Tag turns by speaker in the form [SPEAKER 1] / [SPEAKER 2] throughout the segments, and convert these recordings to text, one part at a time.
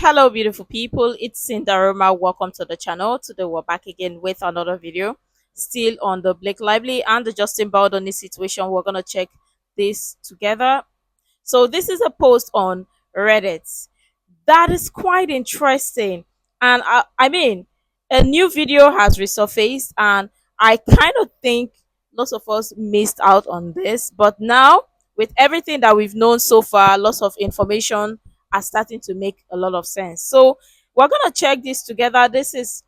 [SPEAKER 1] Hello, beautiful people. It's Cinderella. Welcome to the channel. Today, we're back again with another video. Still on the Blake Lively and the Justin Baldoni situation. We're going to check this together. So, this is a post on Reddit that is quite interesting. And I mean, a new video has resurfaced, and I kind of think lots of us missed out on this. But now, with everything that we've known so far, lots of information are starting to make a lot of sense. So, we're going to check this together. This is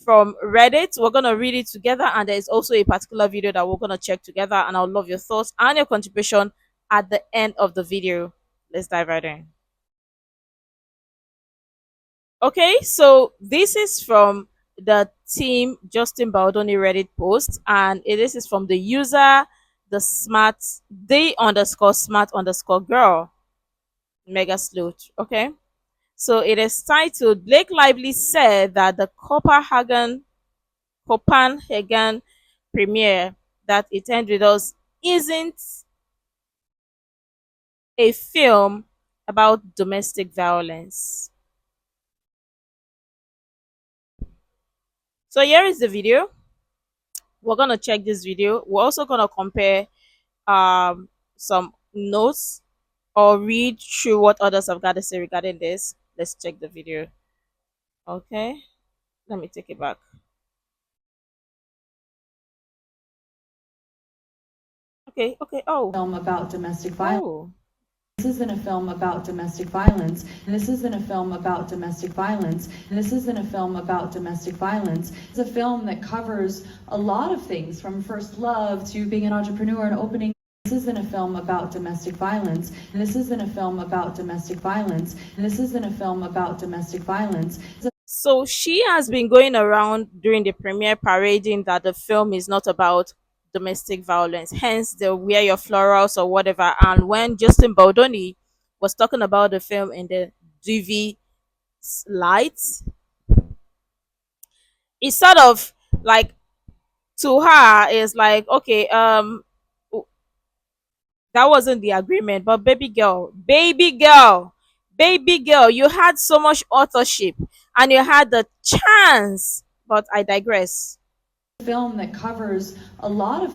[SPEAKER 1] from Reddit. We're going to read it together, and there is also a particular video that we're going to check together. And I'll love your thoughts and your contribution at the end of the video. Let's dive right in. Okay, so this is from the team Justin Baldoni Reddit post, and this is from the user the smart underscore girl mega sleuth. Okay, so it is titled Blake Lively said that the Copenhagen premiere that it ended with us isn't a film about domestic violence. So here is the video. We're gonna check this video. We're also gonna compare some notes or read through what others have got to say regarding this. Let's check the video. Okay, let me take it back. Okay. Oh,
[SPEAKER 2] film about domestic violence.
[SPEAKER 1] oh.
[SPEAKER 2] This isn't a film about domestic violence. And this isn't a film about domestic violence. And this isn't a film about domestic violence. It's a film that covers a lot of things, from first love to being an entrepreneur and opening. This isn't a film about domestic violence. And this isn't a film about domestic violence. And this isn't a film about domestic violence.
[SPEAKER 1] So she has been going around during the premiere parading that the film is not about domestic violence, hence the wear your florals or whatever. And when Justin Baldoni was talking about the film in the DV lights, it's sort of like, to her is like, okay, that wasn't the agreement, but baby girl, you had so much authorship and you had the chance, but I digress.
[SPEAKER 2] Film that covers a lot of.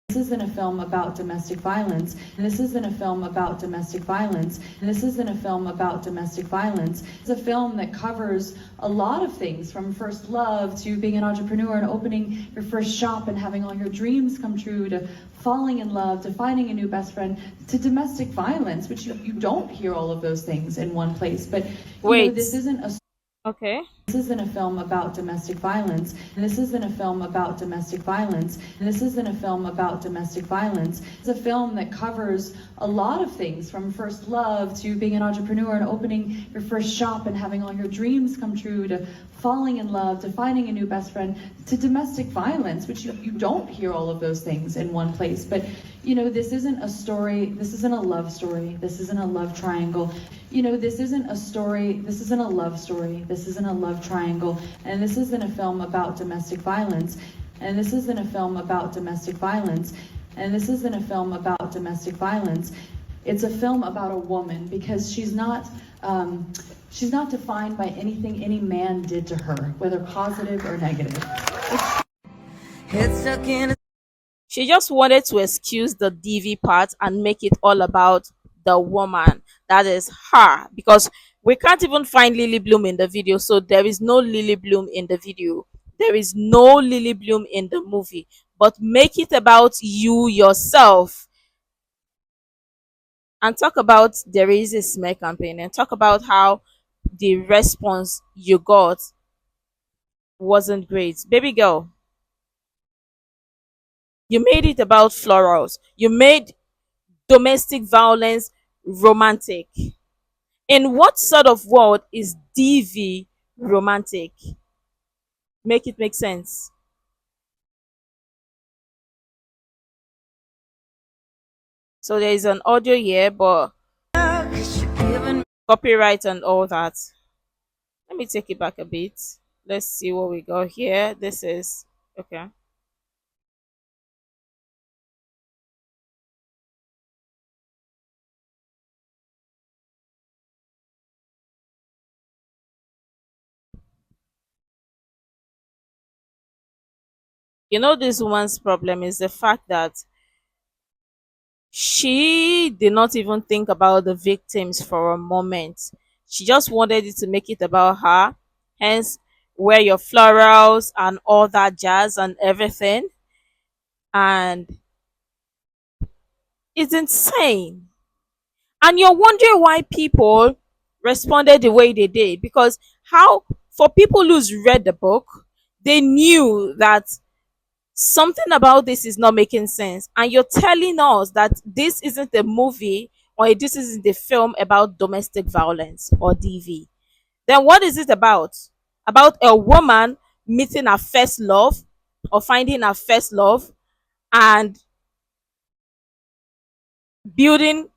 [SPEAKER 2] This isn't a film about domestic violence. And this isn't a film about domestic violence. And this isn't a film about domestic violence. It's a film that covers a lot of things, from first love to being an entrepreneur and opening your first shop and having all your dreams come true, to falling in love, to finding a new best friend, to domestic violence, which you don't hear all of those things in one place. But
[SPEAKER 1] Wait.
[SPEAKER 2] this isn't a.
[SPEAKER 1] Okay.
[SPEAKER 2] This isn't a film about domestic violence. And this isn't a film about domestic violence. And this isn't a film about domestic violence. It's a film that covers a lot of things, from first love to being an entrepreneur and opening your first shop and having all your dreams come true, to falling in love, to finding a new best friend, to domestic violence, which you don't hear all of those things in one place. But this isn't a story, this isn't a love story, this isn't a love triangle. This isn't a story, this isn't a love story, this isn't a love triangle, and this isn't a film about domestic violence, and this isn't a film about domestic violence, and this isn't a film about domestic violence. It's a film about a woman, because she's not defined by anything any man did to her, whether positive or negative.
[SPEAKER 1] She just wanted to excuse the DV part and make it all about the woman. That is her. Because we can't even find Lily Bloom in the video. So there is no Lily Bloom in the video. There is no Lily Bloom in the movie. But make it about you yourself. And talk about there is a smear campaign. And talk about how the response you got wasn't great. Baby girl, you made it about florals. You made domestic violence romantic. In what sort of world is DV romantic? Make it make sense. So there is an audio here, but copyright and all that. Let me take it back a bit. Let's see what we got here. This is okay. You know, this woman's problem is the fact that she did not even think about the victims for a moment. She just wanted it to make it about her. Hence, wear your florals and all that jazz and everything. And it's insane. And you're wondering why people responded the way they did. Because how, for people who's read the book, they knew that something about this is not making sense, and you're telling us that this isn't a movie or this isn't a film about domestic violence or DV. Then what is it about? About a woman meeting her first love or finding her first love and building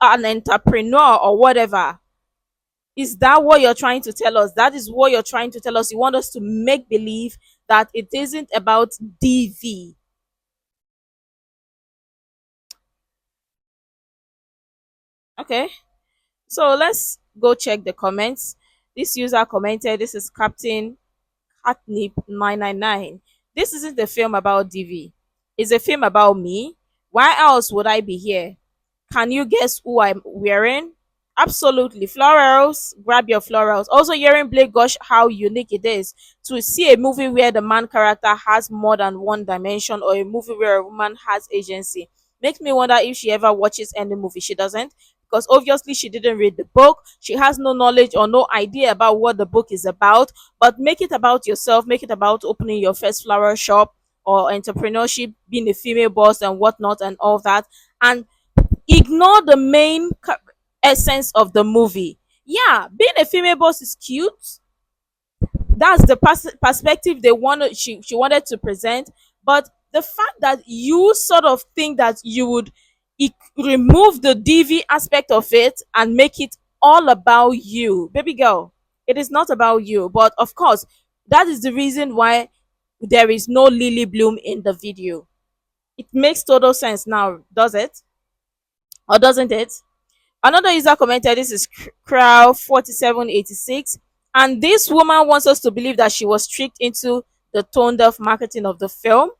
[SPEAKER 1] an entrepreneur or whatever. Is that what you're trying to tell us? That is what you're trying to tell us. You want us to make believe that it isn't about DV. Okay. So let's go check the comments. This user commented, this is Captain Catnip 999. This isn't a film about DV. It's a film about me. Why else would I be here? Can you guess who I'm wearing? Absolutely. Florals. Grab your florals. Also, hearing Blake gush how unique it is to see a movie where the man character has more than one dimension, or a movie where a woman has agency. Makes me wonder if she ever watches any movie. She doesn't, because obviously she didn't read the book. She has no knowledge or no idea about what the book is about. But make it about yourself. Make it about opening your first flower shop or entrepreneurship, being a female boss and whatnot and all that. And ignore the main essence of the movie. Yeah, being a female boss is cute. That's the perspective they wanted. She wanted to present, but the fact that you sort of think that you would remove the DV aspect of it and make it all about you, baby girl. It is not about you, but of course, that is the reason why there is no Lily Bloom in the video. It makes total sense now, does it? Or doesn't it? Another user commented, this is Crow4786, and this woman wants us to believe that she was tricked into the tone deaf marketing of the film,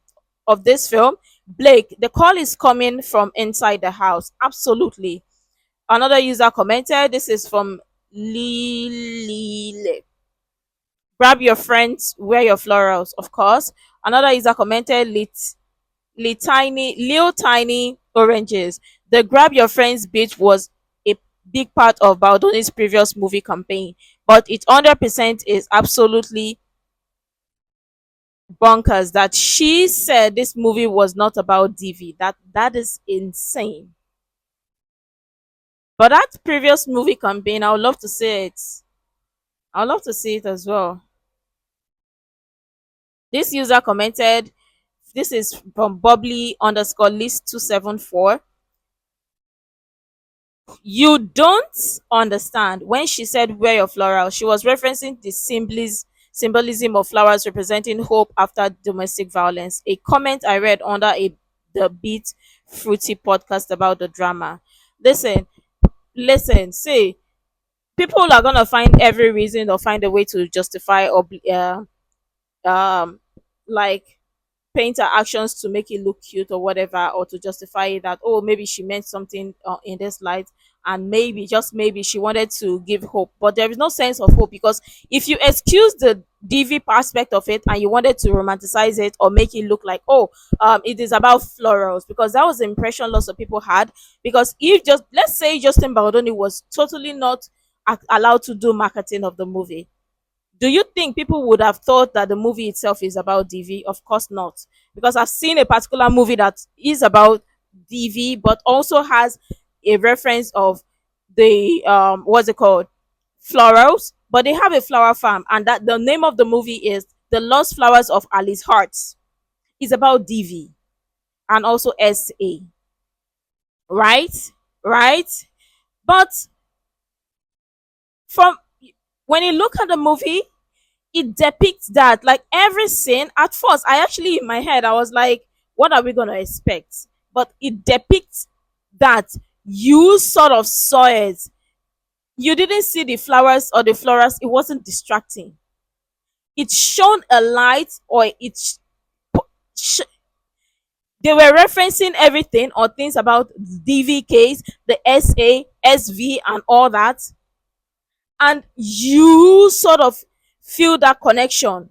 [SPEAKER 1] of this film. Blake, the call is coming from inside the house. Absolutely. Another user commented, this is from Lily. Grab your friends, wear your florals, of course. Another user commented, little tiny oranges. The grab your friends bit was a big part of Baldoni's previous movie campaign, but it 100% is absolutely bonkers that she said this movie was not about DV. That is insane. But that previous movie campaign, I would love to see it. I would love to see it as well. This user commented, this is from bubbly underscore list 274. You don't understand. When she said wear your floral, she was referencing the symbolism of flowers representing hope after domestic violence. A comment I read under the Beat Fruity podcast about the drama. Listen, see, people are gonna find every reason or find a way to justify or um like paint her actions to make it look cute or whatever, or to justify that, oh, maybe she meant something in this light, and maybe, just maybe, she wanted to give hope. But there is no sense of hope, because if you excuse the DV aspect of it and you wanted to romanticize it or make it look like, oh, it is about florals, because that was the impression lots of people had. Because if, just let's say, Justin Baldoni was totally not allowed to do marketing of the movie, do you think people would have thought that the movie itself is about DV? Of course not. Because I've seen a particular movie that is about DV, but also has a reference of the what's it called? Florals. But they have a flower farm, and that the name of the movie is The Lost Flowers of Alice Heart. It's about DV and also SA. Right? Right? But from when you look at the movie, it depicts that, like, every scene. At first, I actually, in my head, I was like, what are we gonna expect? But it depicts that you sort of saw it. You didn't see the flowers or the florals. It wasn't distracting. It shone a light, or it They were referencing everything or things about DVKs, the SA, SV, and all that. And you sort of feel that connection.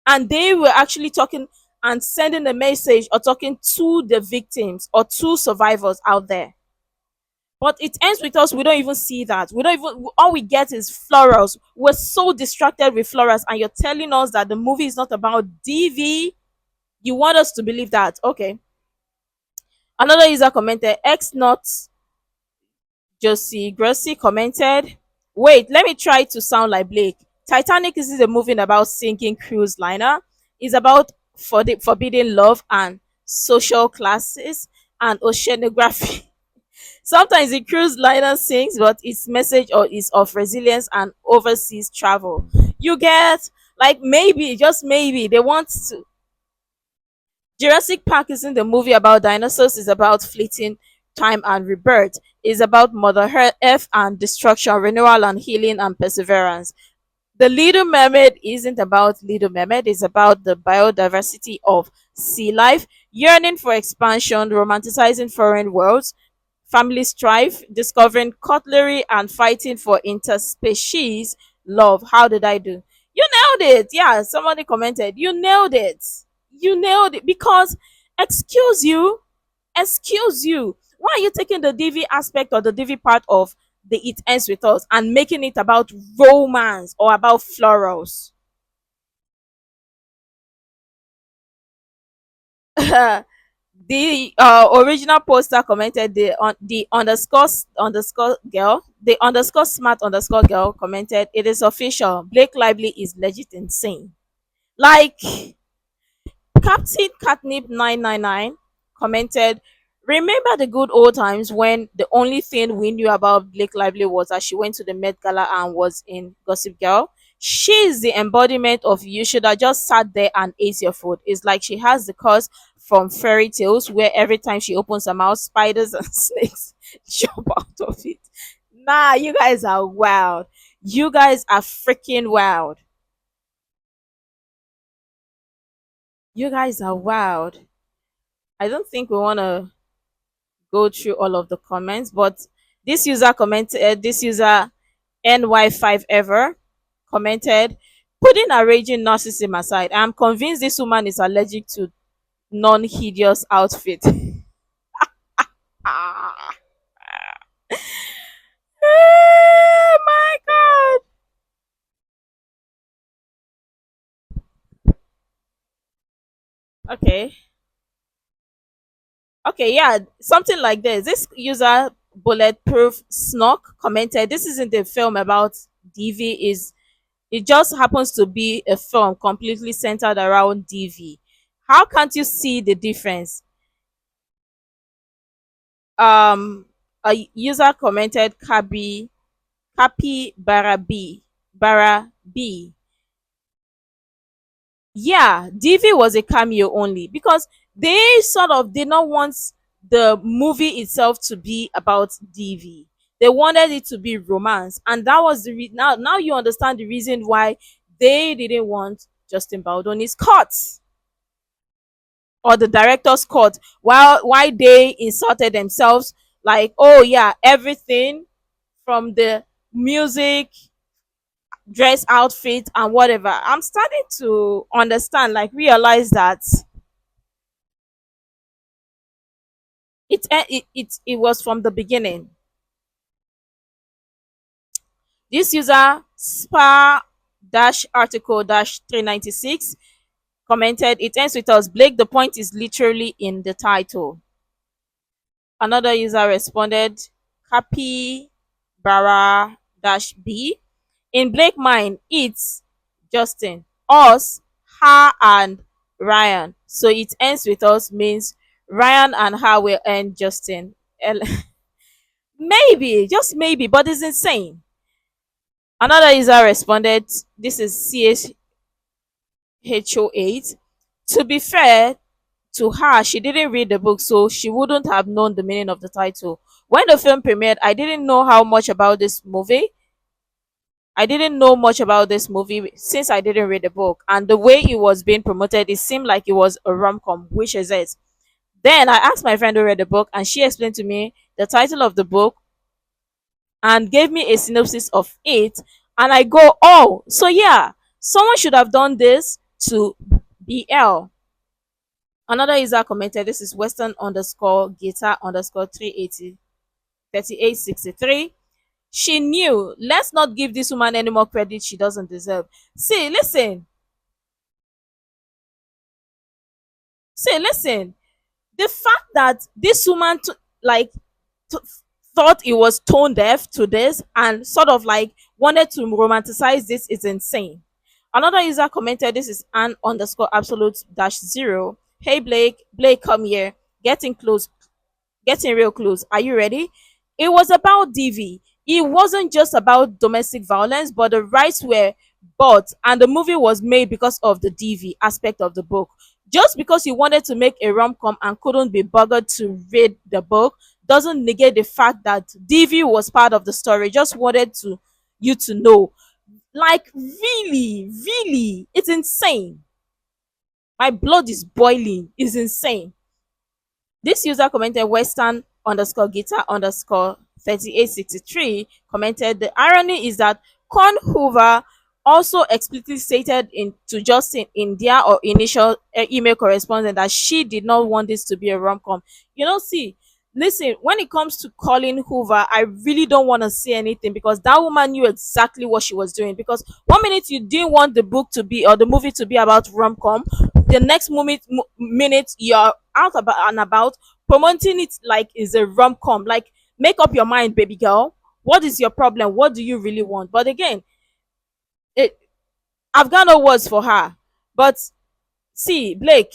[SPEAKER 1] And they were actually talking and sending a message or talking to the victims or to survivors out there. But it ends with us. We don't even see that. We don't even. All we get is florals. We're so distracted with florals, and you're telling us that the movie is not about DV. You want us to believe that? Okay. Another user commented, X not Josie Grossi commented, wait, let me try to sound like Blake. Titanic isn't a movie about sinking cruise liner. It's about forbidden love and social classes and oceanography. Sometimes the cruise liner sinks, but its message or is of resilience and overseas travel. You get, like, maybe, just maybe, they want to. Jurassic Park isn't the movie about dinosaurs, it's about fleeting time and rebirth. It's about Mother Earth and destruction, renewal and healing and perseverance. The Little Mermaid isn't about Little Mermaid, it's about the biodiversity of sea life, yearning for expansion, romanticizing foreign worlds, family strife, discovering cutlery, and fighting for interspecies love. How did I do? You nailed it. Yeah, somebody commented, you nailed it. You nailed it. Because, excuse you, excuse you. Why are you taking the DV aspect or the DV part of the It Ends With Us and making it about romance or about florals? The original poster commented, the underscore girl, the underscore smart underscore girl commented, it is official, Blake Lively is legit insane. Like, Captain Catnip 999 commented, remember the good old times when the only thing we knew about Blake Lively was that she went to the Met Gala and was in Gossip Girl? She's the embodiment of you should have just sat there and ate your food. It's like she has the curse from fairy tales where every time she opens her mouth, spiders and snakes jump out of it. Nah, you guys are wild. You guys are freaking wild. You guys are wild. I don't think we want to go through all of the comments, but this user commented, this user NY5 ever commented, putting a raging narcissism aside, I'm convinced this woman is allergic to non-hideous outfit. Ah. Oh my god. Okay. Okay, yeah, something like this. This user bulletproof snock commented, this isn't a film about DV, is it just happens to be a film completely centered around DV. How can't you see the difference? A user commented, Kapi Barabi Barabi. Yeah, DV was a cameo only because they sort of did not want the movie itself to be about DV. They wanted it to be romance, and that was the now you understand the reason why they didn't want Justin Baldoni's cut or the director's cut. While why they inserted themselves, like, oh yeah, everything from the music, dress, outfit, and whatever. I'm starting to understand, like, realize that it was from the beginning. This user spa dash article dash 396 commented, it ends with us, Blake, the point is literally in the title. Another user responded, Happy Bara dash B. In Blake mind, it's Justin, us, her, and Ryan. So it ends with us means Ryan and her will end Justin. Maybe, just maybe, but it's insane. Another user responded, this is CHO8. To be fair to her, she didn't read the book, so she wouldn't have known the meaning of the title. When the film premiered, I didn't know how much about this movie. I didn't know much about this movie since I didn't read the book, and the way it was being promoted, it seemed like it was a rom com, which is it. Then I asked my friend who read the book, and she explained to me the title of the book and gave me a synopsis of it. And I go, oh, so yeah, someone should have done this to BL. Another user commented, this is Western underscore guitar underscore 380 3863. She knew. Let's not give this woman any more credit she doesn't deserve. See, listen. See, listen. The fact that this woman like t- thought it was tone deaf to this and sort of like wanted to romanticize this is insane. Another user commented, this is Ann underscore absolute dash zero. Hey Blake, come here. Getting close, getting real close. Are you ready? It was about DV. It wasn't just about domestic violence, but the rights were bought, and the movie was made because of the DV aspect of the book. Just because you wanted to make a rom com and couldn't be bothered to read the book doesn't negate the fact that DV was part of the story. Just wanted to you to know. Like, really, really, it's insane. My blood is boiling. It's insane. This user commented, Western underscore guitar underscore 3863 commented, the irony is that Con Hoover also explicitly stated to Justin in their or initial email correspondence that she did not want this to be a rom-com. See, listen, when it comes to Colin Hoover, I really don't want to say anything because that woman knew exactly what she was doing. Because one minute you didn't want the book to be or the movie to be about rom-com, the next minute you're out about and about promoting it like is a rom-com. Like, make up your mind, baby girl. What is your problem? What do you really want? But again, it, I've got no words for her. But see, Blake,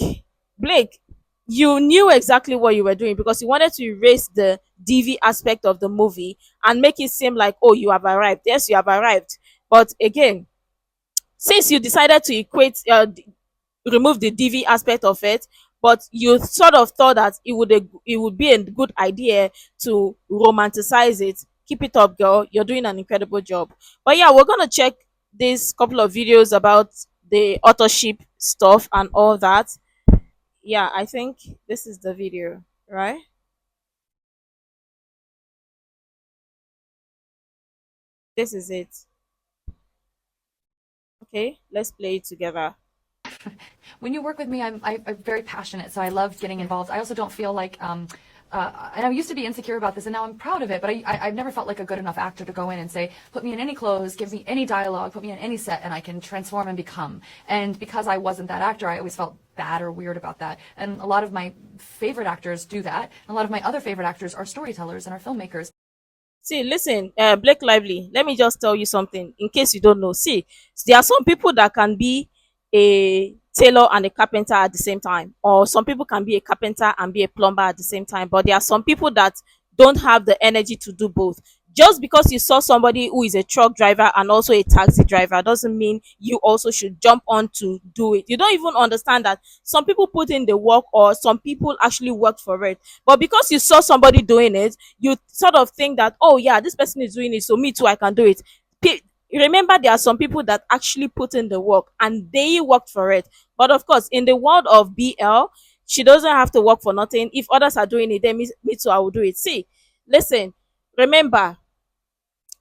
[SPEAKER 1] you knew exactly what you were doing because you wanted to erase the DV aspect of the movie and make it seem like, oh, you have arrived. Yes, you have arrived. But again, since you decided to remove the DV aspect of it, but you sort of thought that it would be a good idea to romanticize it. Keep it up, girl. You're doing an incredible job. But yeah, we're gonna check this couple of videos about the authorship stuff and all that. Yeah, I think this is the video, right? This is it. Okay, let's play it together.
[SPEAKER 3] When you work with me, I'm very passionate, so I love getting involved. I also don't feel like, and I used to be insecure about this, and now I'm proud of it, but I've never felt like a good enough actor to go in and say, put me in any clothes, give me any dialogue, put me in any set, and I can transform and become. And because I wasn't that actor, I always felt bad or weird about that. And a lot of my favorite actors do that. And a lot of my other favorite actors are storytellers and are filmmakers.
[SPEAKER 1] See, listen, Blake Lively, let me just tell you something in case you don't know. See, there are some people that can be a tailor and a carpenter at the same time, or some people can be a carpenter and be a plumber at the same time. But there are some people that don't have the energy to do both. Just because you saw somebody who is a truck driver and also a taxi driver doesn't mean you also should jump on to do it. You don't even understand that some people put in the work or some people actually worked for it. But because you saw somebody doing it, you sort of think that, oh yeah, this person is doing it, so me too, I can do it. Remember, there are some people that actually put in the work and they worked for it. But of course, in the world of BL, she doesn't have to work for nothing. If others are doing it, then me too, I will do it. See, listen, remember,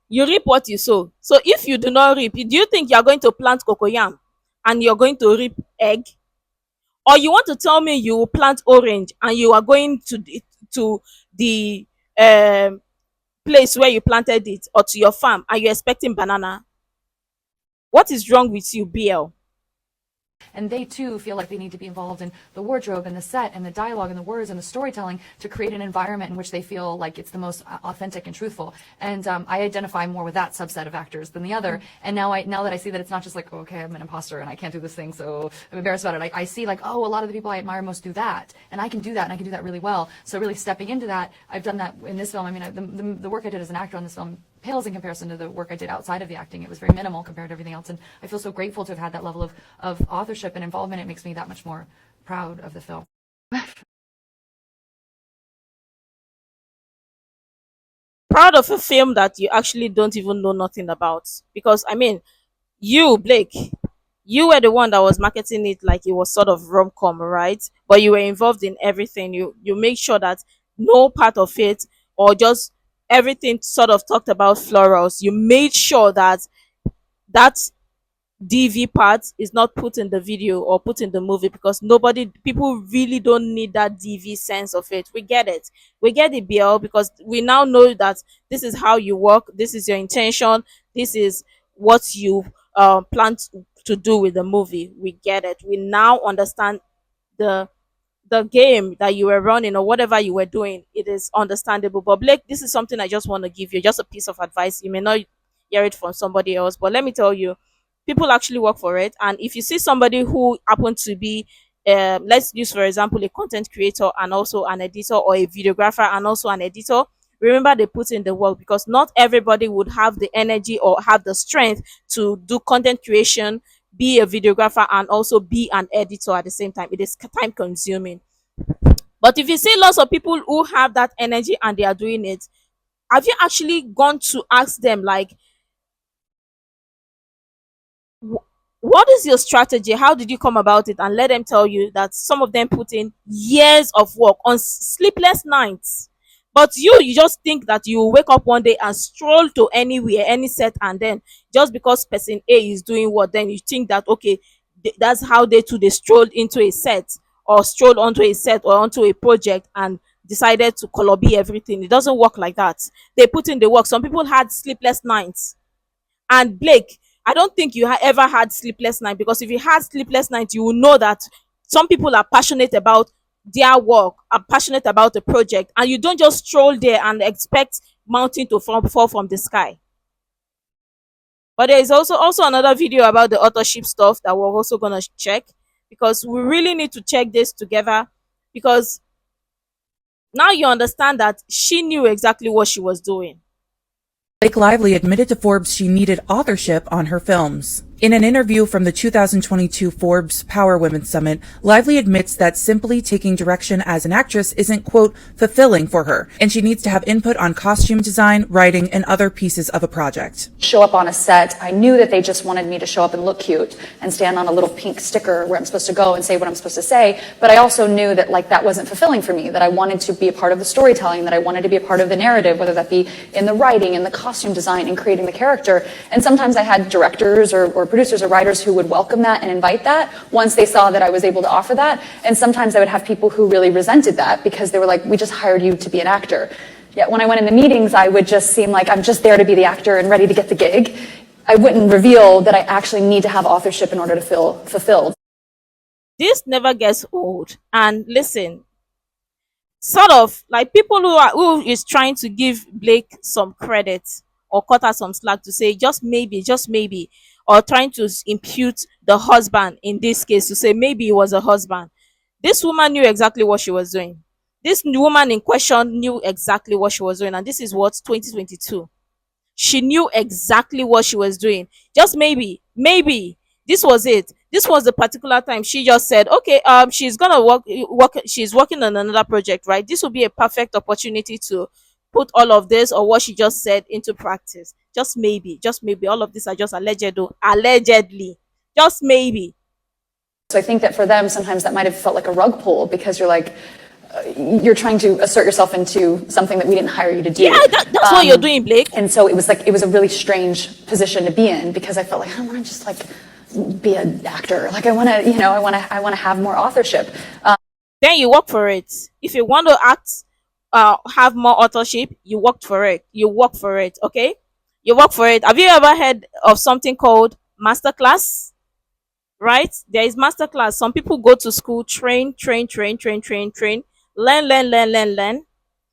[SPEAKER 1] you reap what you sow. So if you do not reap, do you think you are going to plant cocoyam and you're going to reap egg? Or you want to tell me you will plant orange and you are going to the place where you planted it or to your farm and you're expecting banana? What is wrong with you, BL?
[SPEAKER 3] And they too feel like they need to be involved in the wardrobe and the set and the dialogue and the words and the storytelling to create an environment in which they feel like it's the most authentic and truthful. And I identify more with that subset of actors than the other. And now that I see that it's not just like, oh, okay, I'm an imposter and I can't do this thing, so I'm embarrassed about it. I see like, oh, a lot of the people I admire most do that, and I can do that, and I can do that really well. So really stepping into that, I've done that in this film. I mean, the work I did as an actor on this film pales in comparison to the work I did outside of the acting. It was very minimal compared to everything else, and I feel so grateful to have had that level of authorship and involvement. It makes me that much more proud of the film.
[SPEAKER 1] proud of a film that you actually don't even know nothing about. Because I mean, you, Blake, you were the one that was marketing it like it was sort of rom-com, right? But you were involved in everything. You make sure that no part of it, or just everything sort of talked about florals, you made sure that that DV part is not put in the video or put in the movie, because people really don't need that DV sense of it. We get it. We get it, BL, because we now know that this is how you work, this is your intention, this is what you plan to do with the movie. We get it. We now understand the the game that you were running or whatever you were doing. It is understandable. But Blake, this is something I just want to give you, just a piece of advice. You may not hear it from somebody else, but let me tell you, people actually work for it. And if you see somebody who happens to be let's use for example a content creator and also an editor, or a videographer and also an editor, remember they put in the work, because not everybody would have the energy or have the strength to do content creation, be a videographer, and also be an editor at the same time. It is time consuming. But if you see lots of people who have that energy and they are doing it, have you actually gone to ask them, like, what is your strategy? How did you come about it? And let them tell you that some of them put in years of work on sleepless nights. But you just think that you will wake up one day and stroll to anywhere, any set, and then just because person A is doing what, then you think that okay, that's how they strolled into a set, or strolled onto a set or onto a project and decided to color B everything. It doesn't work like that. They put in the work. Some people had sleepless nights. And Blake, I don't think you ever had sleepless night, because if you had sleepless night, you will know that some people are passionate about their work, are passionate about the project, and you don't just stroll there and expect mountain to fall from the sky. But there is also another video about the authorship stuff that we're also gonna check, because we really need to check this together, because now you understand that she knew exactly what she was doing.
[SPEAKER 4] Blake Lively admitted to Forbes she needed authorship on her films. In an interview from the 2022 Forbes Power Women Summit, Lively admits that simply taking direction as an actress isn't, quote, fulfilling for her, and she needs to have input on costume design, writing, and other pieces of a project.
[SPEAKER 3] Show up on a set, I knew that they just wanted me to show up and look cute and stand on a little pink sticker where I'm supposed to go and say what I'm supposed to say, but I also knew that like that wasn't fulfilling for me, that I wanted to be a part of the storytelling, that I wanted to be a part of the narrative, whether that be in the writing, in the costume design, in creating the character. And sometimes I had directors or producers or writers who would welcome that and invite that once they saw that I was able to offer that. And sometimes I would have people who really resented that because they were like, we just hired you to be an actor. Yet when I went into meetings, I would just seem like I'm just there to be the actor and ready to get the gig. I wouldn't reveal that I actually need to have authorship in order to feel fulfilled.
[SPEAKER 1] This never gets old. And listen, sort of like people who is trying to give Blake some credit or cut her some slack to say just maybe, or trying to impute the husband in this case to say maybe it was a husband. This woman knew exactly what she was doing. This woman in question knew exactly what she was doing, and this is what 2022. She knew exactly what she was doing. Just maybe this was it. This was the particular time she just said, okay, she's gonna work. She's working on another project, right? This will be a perfect opportunity to put all of this or what she just said into practice. Just maybe. All of these are just allegedly. Just maybe.
[SPEAKER 3] So I think that for them, sometimes that might have felt like a rug pull because you're like, you're trying to assert yourself into something that we didn't hire you to do.
[SPEAKER 1] Yeah, that's what you're doing, Blake.
[SPEAKER 3] And so it was a really strange position to be in because I felt like I don't want to just like be an actor. Like I want to have more authorship.
[SPEAKER 1] Then you work for it. If you want to act, have more authorship, you work for it. Okay? You work for it. Have you ever heard of something called masterclass? Right? There is masterclass. Some people go to school, train, learn,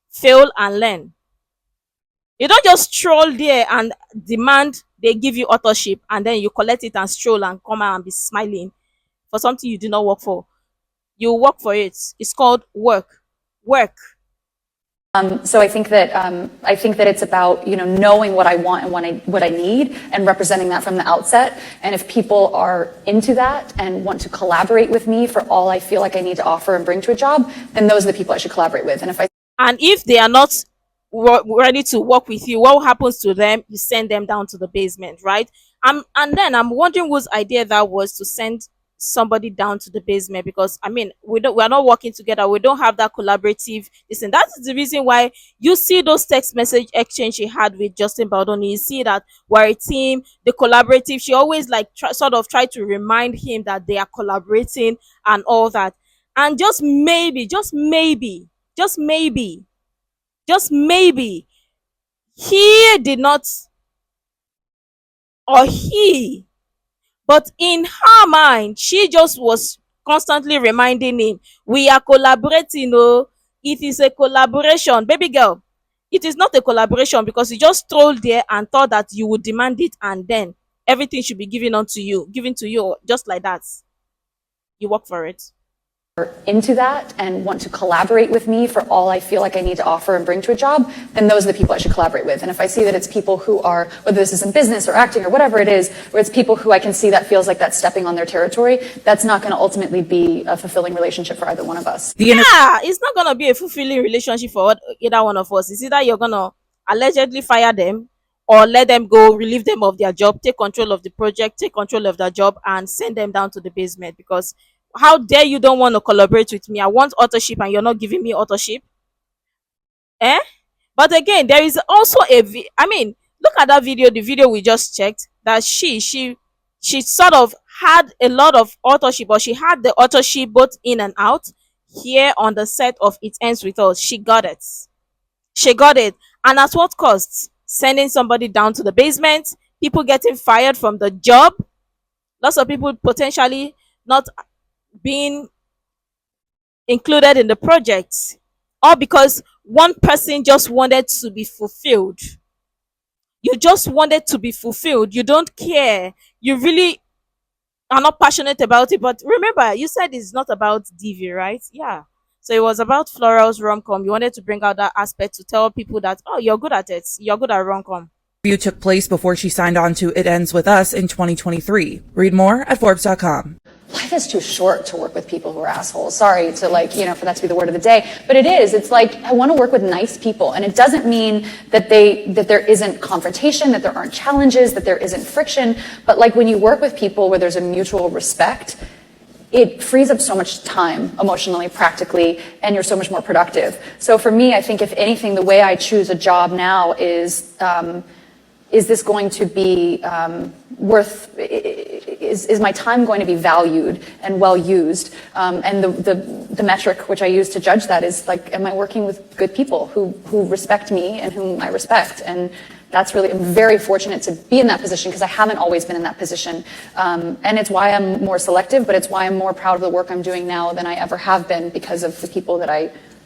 [SPEAKER 1] fail and learn. You don't just stroll there and demand they give you authorship and then you collect it and stroll and come out and be smiling for something you did not work for. You work for it. It's called work.
[SPEAKER 3] So I think that it's about knowing what I want and what I need and representing that from the outset. And if people are into that and want to collaborate with me for all I feel like I need to offer and bring to a job, then those are the people I should collaborate with. And if they are not
[SPEAKER 1] ready to work with you, what happens to them? You send them down to the basement, right? And then I'm wondering whose idea that was to send somebody down to the basement, because I mean we're not working together, we don't have that collaborative listen. That's the reason why you see those text message exchange she had with Justin Baldoni. You see that we're a team, the collaborative. She always like sort of try to remind him that they are collaborating and all that. And just maybe, just maybe he did not, or he, but in her mind, she just was constantly reminding him, we are collaborating. Oh, it is a collaboration. Baby girl, it is not a collaboration, because you just strolled there and thought that you would demand it, and then everything should be given to you just like that. You work for it.
[SPEAKER 3] Into that and want to collaborate with me for all I feel like I need to offer and bring to a job, then those are the people I should collaborate with. And if I see that it's people who are, whether this is in business or acting or whatever it is, where it's people who I can see that feels like that's stepping on their territory, that's not going to ultimately be a fulfilling relationship for either one of us.
[SPEAKER 1] Yeah, it's not gonna be a fulfilling relationship for either one of us. It's either you're gonna allegedly fire them, or let them go, relieve them of their job, take control of the project, take control of their job, and send them down to the basement. Because how dare you don't want to collaborate with me? I want authorship and you're not giving me authorship. Eh? But again, there is also I mean, look at that video, the video we just checked, that she sort of had a lot of authorship, or she had the authorship both in and out. Here on the set of It Ends With Us, she got it. She got it. And at what cost? Sending somebody down to the basement, people getting fired from the job, lots of people potentially not being included in the project, all because one person just wanted to be fulfilled. You just wanted to be fulfilled. You don't care. You really are not passionate about it. But remember, you said it's not about DV, right? Yeah. So it was about Floral's rom-com. You wanted to bring out that aspect to tell people that, oh, you're good at it. You're good at rom-com.
[SPEAKER 4] Interview took place before she signed on to It Ends With Us in 2023. Read more at Forbes.com.
[SPEAKER 3] Life is too short to work with people who are assholes. Sorry to for that to be the word of the day, but it is. It's like, I want to work with nice people, and it doesn't mean that there isn't confrontation, that there aren't challenges, that there isn't friction. But like when you work with people where there's a mutual respect, it frees up so much time emotionally, practically, and you're so much more productive. So for me, I think if anything, the way I choose a job now is this going to be is my time going to be valued and well used? And the metric which I use to judge that is like, am I working with good people who respect me and whom I respect? And that's really, I'm very fortunate to be in that position, because I haven't always been in that position. And it's why I'm more selective, but it's why I'm more proud of the work I'm doing now than I ever have been, because of the people that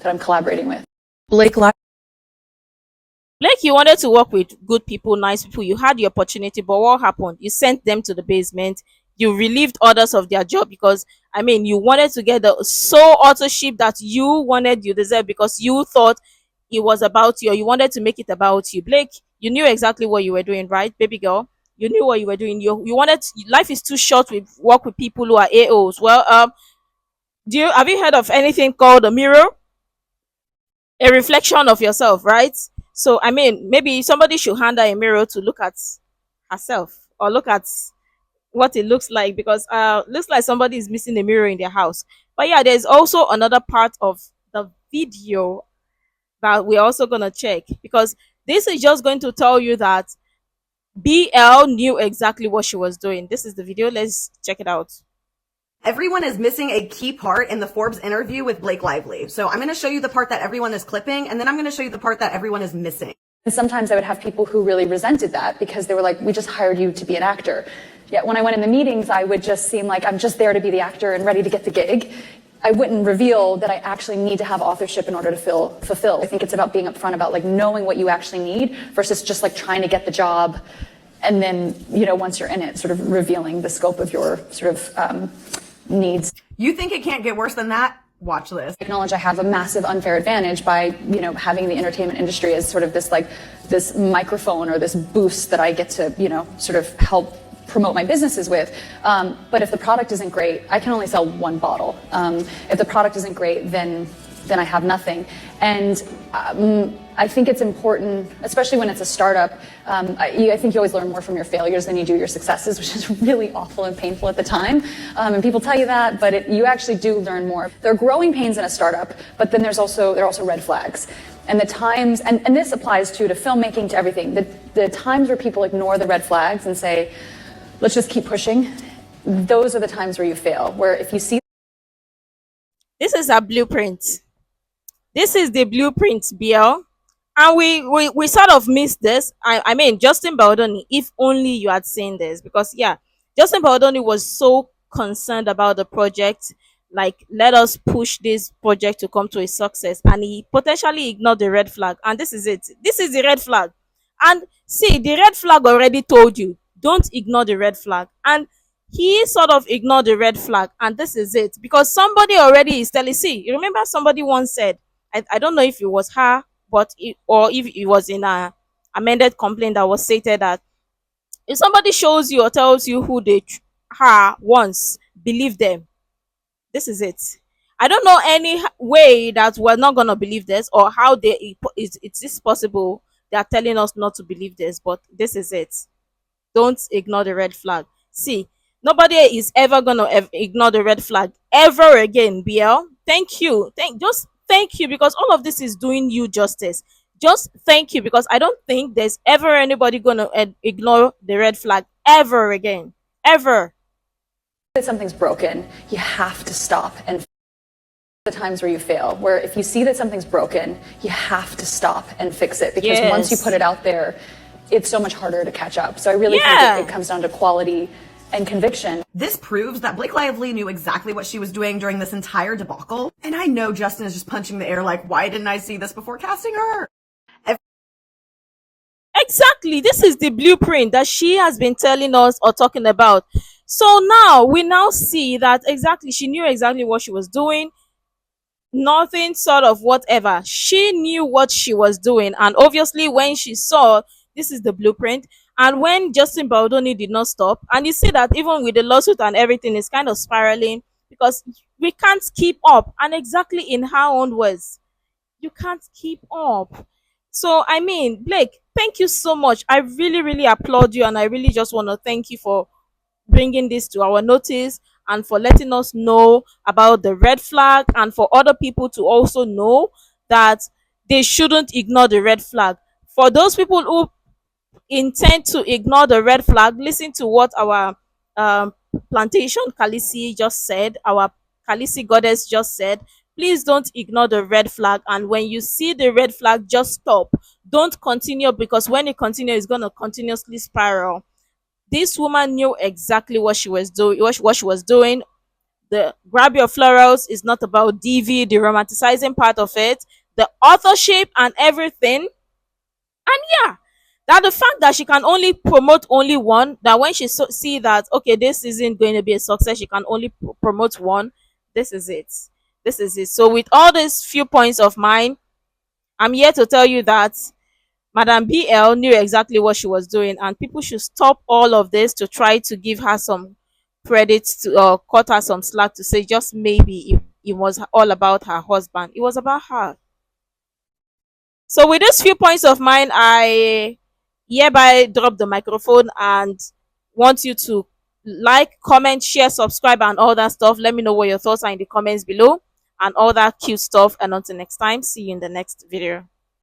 [SPEAKER 3] I'm collaborating with.
[SPEAKER 4] Blake
[SPEAKER 1] you wanted to work with good people, nice people. You had the opportunity, but what happened? You sent them to the basement. You relieved others of their job, because I mean, you wanted to get the sole authorship that you deserve, because you thought it was about you, or you wanted to make it about you. Blake, you knew exactly what you were doing, right, baby girl? You knew what you were doing. You wanted life is too short to work with people who are AOs. Well, have you heard of anything called a mirror? A reflection of yourself, right? So I mean, maybe somebody should hand her a mirror to look at herself, or look at what it looks like, because looks like somebody is missing a mirror in their house. But yeah, there's also another part of the video that we're also gonna check, because this is just going to tell you that BL knew exactly what she was doing. This is the video. Let's check it out.
[SPEAKER 5] Everyone is missing a key part in the Forbes interview with Blake Lively. So I'm going to show you the part that everyone is clipping, and then I'm going to show you the part that everyone is missing.
[SPEAKER 3] And sometimes I would have people who really resented that, because they were like, we just hired you to be an actor. Yet when I went in the meetings, I would just seem like I'm just there to be the actor and ready to get the gig. I wouldn't reveal that I actually need to have authorship in order to fulfill. I think it's about being upfront about like knowing what you actually need versus just like trying to get the job. And then, once you're in it, sort of revealing the scope of your sort of needs.
[SPEAKER 5] You think it can't get worse than that? Watch this.
[SPEAKER 3] I acknowledge I have a massive unfair advantage by, having the entertainment industry as sort of this microphone or this boost that I get to, sort of help promote my businesses with. But if the product isn't great, I can only sell one bottle. If the product isn't great, then then I have nothing. And I think it's important, especially when it's a startup. I think you always learn more from your failures than you do your successes, which is really awful and painful at the time. And people tell you that, but you actually do learn more. There are growing pains in a startup, but then there are also red flags. And the times, and this applies to filmmaking, to everything. The times where people ignore the red flags and say, let's just keep pushing, those are the times where you fail. Where if you see,
[SPEAKER 1] This is a blueprint. This is the blueprint, BL. And we sort of missed this. I mean, Justin Baldoni, if only you had seen this, because yeah, Justin Baldoni was so concerned about the project, like, let us push this project to come to a success, and he potentially ignored the red flag. And this is it. This is the red flag. And see, the red flag already told you, don't ignore the red flag. And he sort of ignored the red flag, and this is it, because somebody already is telling. See, you remember somebody once said, I don't know if it was her, but or if it was in a amended complaint that was stated that if somebody shows you or tells you who they are once, believe them. This is it. I don't know any way that we're not gonna believe this, or how it is possible they are telling us not to believe this, but this is it. Don't ignore the red flag. See, nobody is ever gonna ignore the red flag ever again, BL. Thank you. Just thank you, because all of this is doing you justice. Just thank you, because I don't think there's ever anybody gonna ignore the red flag ever again. Ever.
[SPEAKER 3] that something's broken, you have to stop and the times where you fail, where if you see that something's broken, you have to stop and fix it, because once you put it out there, it's so much harder to catch up. So I really think it comes down to quality and conviction.
[SPEAKER 5] This proves that Blake Lively knew exactly what she was doing during this entire debacle. And I know Justin is just punching the air like, why didn't I see this before casting her?
[SPEAKER 1] Exactly. This is the blueprint that she has been telling us or talking about. So now we now see that exactly she knew exactly what she was doing. Nothing sort of whatever. She knew what she was doing. And obviously when she saw this is the blueprint, and when Justin Baldoni did not stop, and you see that even with the lawsuit and everything, it's kind of spiraling because we can't keep up. And exactly in her own words, you can't keep up. So, I mean, Blake, thank you so much. I really, really applaud you, and I really just want to thank you for bringing this to our notice and for letting us know about the red flag, and for other people to also know that they shouldn't ignore the red flag. For those people who intend to ignore the red flag, listen to what our plantation Khaleesi just said, our Khaleesi goddess just said. Please don't ignore the red flag, and when you see the red flag, just stop. Don't continue, because when it continues, it's going to continuously spiral. This woman knew exactly what she was doing. What she was doing. The grab your florals is not about DV, the romanticizing part of it, the authorship and everything. And yeah, that the fact that she can only promote only one, that when she see that okay, this isn't going to be a success, she can only promote one. This is it. This is it. So with all these few points of mine, I'm here to tell you that Madam BL knew exactly what she was doing, and people should stop all of this to try to give her some credit to cut her some slack to say just maybe it was all about her husband. It was about her. So with these few points of mine, I hereby drop the microphone and want you to like, comment, share, subscribe, and all that stuff. Let me know what your thoughts are in the comments below and all that cute stuff. And until next time, see you in the next video.